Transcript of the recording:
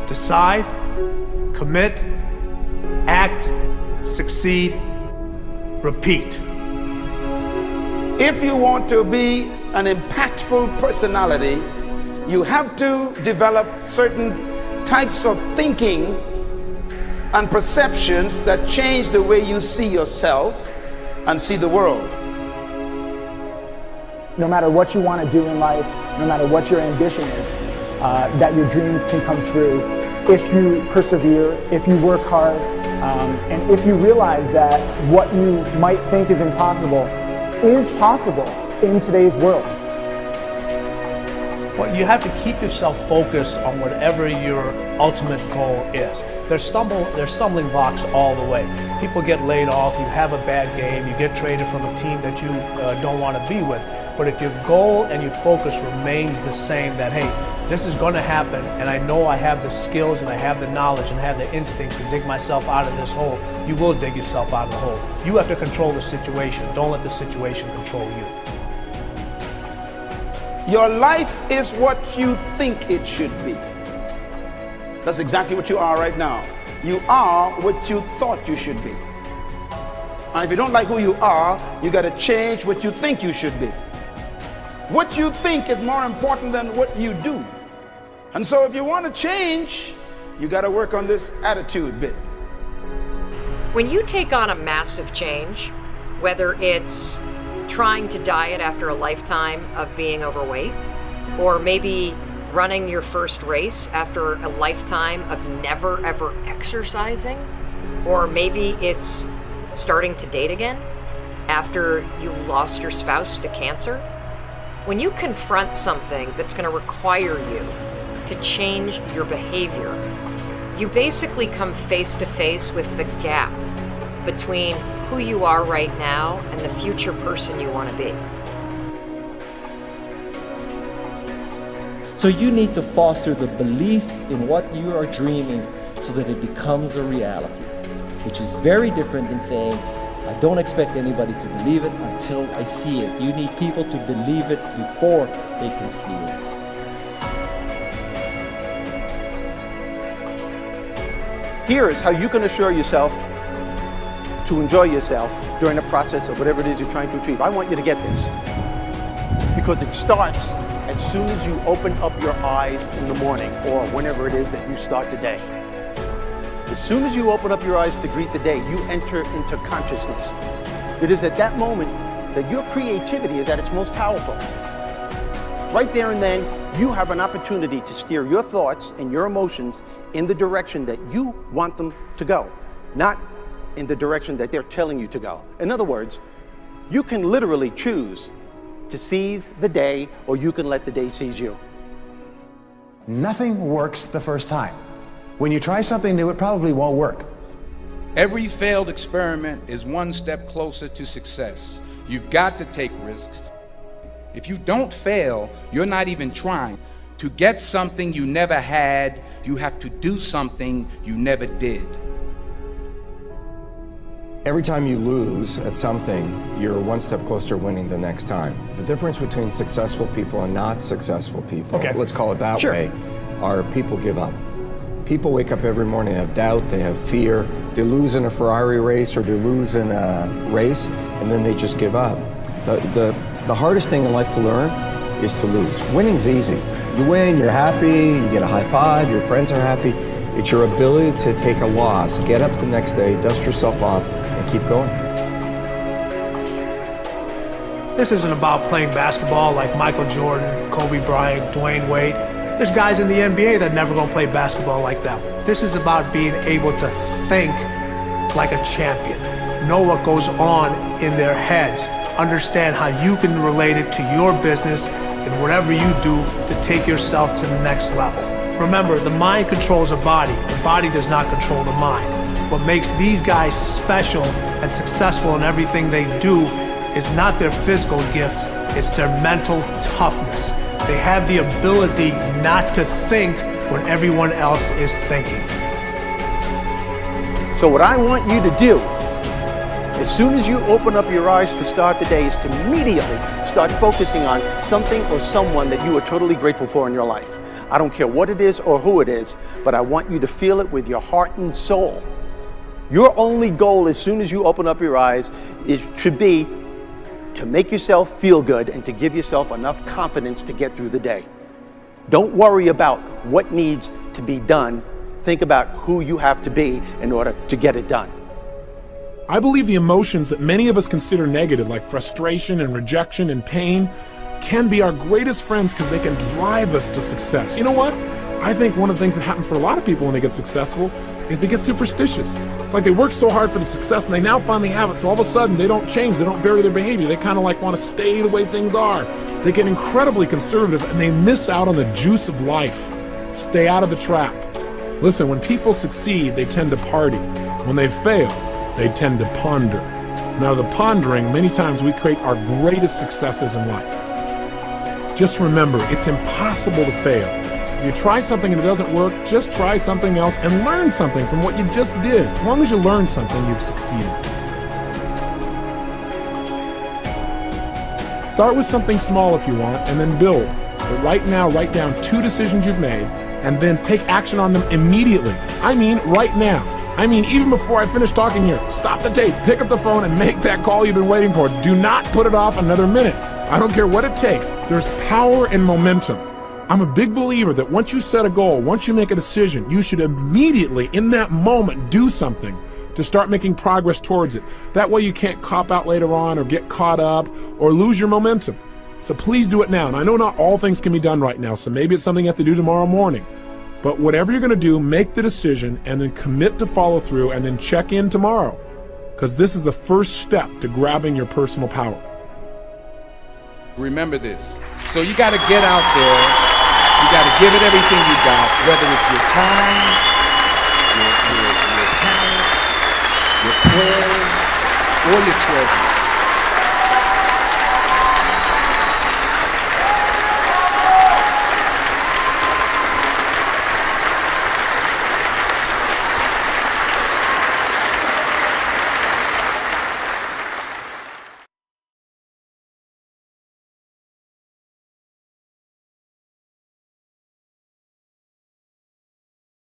Decide, commit, act, succeed, repeat. If you want to be an impactful personality, you have to develop certain types of thinking and perceptions that change the way you see yourself and see the world. No matter what you want to do in life, no matter what your ambition is, that your dreams can come true if you persevere, if you work hard, and if you realize that what you might think is impossible is possible in today's world. Well, you have to keep yourself focused on whatever your ultimate goal is. There's stumbling blocks all the way. People get laid off, you have a bad game, you get traded from a team that you don't want to be with. But if your goal and your focus remains the same, that hey, this is going to happen, and I know I have the skills and I have the knowledge and I have the instincts to dig myself out of this hole, you will dig yourself out of the hole. You have to control the situation. Don't let the situation control you. Your life is what you think it should be. That's exactly what you are right now. You are what you thought you should be. And if you don't like who you are, you got to change what you think you should be. What you think is more important than what you do. And so if you want to change, you got to work on this attitude bit. When you take on a massive change, whether it's trying to diet after a lifetime of being overweight, or maybe running your first race after a lifetime of never ever exercising, or maybe it's starting to date again after you lost your spouse to cancer. When you confront something that's going to require you to change your behavior, you basically come face to face with the gap between who you are right now and the future person you want to be. So you need to foster the belief in what you are dreaming so that it becomes a reality, which is very different than saying, I don't expect anybody to believe it until I see it. You need people to believe it before they can see it. Here is how you can assure yourself to enjoy yourself during the process of whatever it is you're trying to achieve. I want you to get this, because it starts as soon as you open up your eyes in the morning, or whenever it is that you start the day. As soon as you open up your eyes to greet the day, you enter into consciousness. It is at that moment that your creativity is at its most powerful. Right there and then, you have an opportunity to steer your thoughts and your emotions in the direction that you want them to go, not in the direction that they're telling you to go. In other words, you can literally choose to seize the day, or you can let the day seize you. Nothing works the first time. When you try something new, it probably won't work. Every failed experiment is one step closer to success. You've got to take risks. If you don't fail, you're not even trying. To get something you never had, you have to do something you never did. Every time you lose at something, you're one step closer to winning the next time. The difference between successful people and not successful people, let's call it that way, are people give up. People wake up every morning, they have doubt, they have fear, they lose in a Ferrari race or they lose in a race, and then they just give up. The hardest thing in life to learn is to lose. Winning's easy. You win, you're happy, you get a high five, your friends are happy. It's your ability to take a loss, get up the next day, dust yourself off, and keep going. This isn't about playing basketball like Michael Jordan, Kobe Bryant, Dwayne Wade. There's guys in the NBA that never gonna play basketball like them. This is about being able to think like a champion, know what goes on in their heads, understand how you can relate it to your business and whatever you do to take yourself to the next level. Remember, the mind controls the body does not control the mind. What makes these guys special and successful in everything they do is not their physical gifts, it's their mental toughness. They have the ability not to think when everyone else is thinking. So what I want you to do As soon as you open up your eyes to start the day, is to immediately start focusing on something or someone that you are totally grateful for in your life. I don't care what it is or who it is, but I want you to feel it with your heart and soul. Your only goal as soon as you open up your eyes should be to make yourself feel good and to give yourself enough confidence to get through the day. Don't worry about what needs to be done. Think about who you have to be in order to get it done. I believe the emotions that many of us consider negative, like frustration and rejection and pain, can be our greatest friends because they can drive us to success. You know what? I think one of the things that happens for a lot of people when they get successful is they get superstitious. It's like they work so hard for the success and they now finally have it, so all of a sudden they don't change, they don't vary their behavior, they kind of like want to stay the way things are. They get incredibly conservative and they miss out on the juice of life. Stay out of the trap. Listen, when people succeed, they tend to party. When they fail, they tend to ponder. Now, the pondering, many times we create our greatest successes in life. Just remember, it's impossible to fail. If you try something and it doesn't work, just try something else and learn something from what you just did. As long as you learn something, you've succeeded. Start with something small if you want, and then build. But right now, write down 2 decisions you've made, and then take action on them immediately. I mean, right now. I mean, even before I finish talking here, stop the tape, pick up the phone, and make that call you've been waiting for. Do not put it off another minute. I don't care what it takes. There's power in momentum. I'm a big believer that once you set a goal, once you make a decision, you should immediately, in that moment, do something to start making progress towards it. That way you can't cop out later on or get caught up or lose your momentum. So please do it now. And I know not all things can be done right now, so maybe it's something you have to do tomorrow morning. But whatever you're going to do, make the decision and then commit to follow through and then check in tomorrow. Because this is the first step to grabbing your personal power. Remember this. So you got to get out there. You got to give it everything you got, whether it's your time, your talent, your prayer, or your treasure.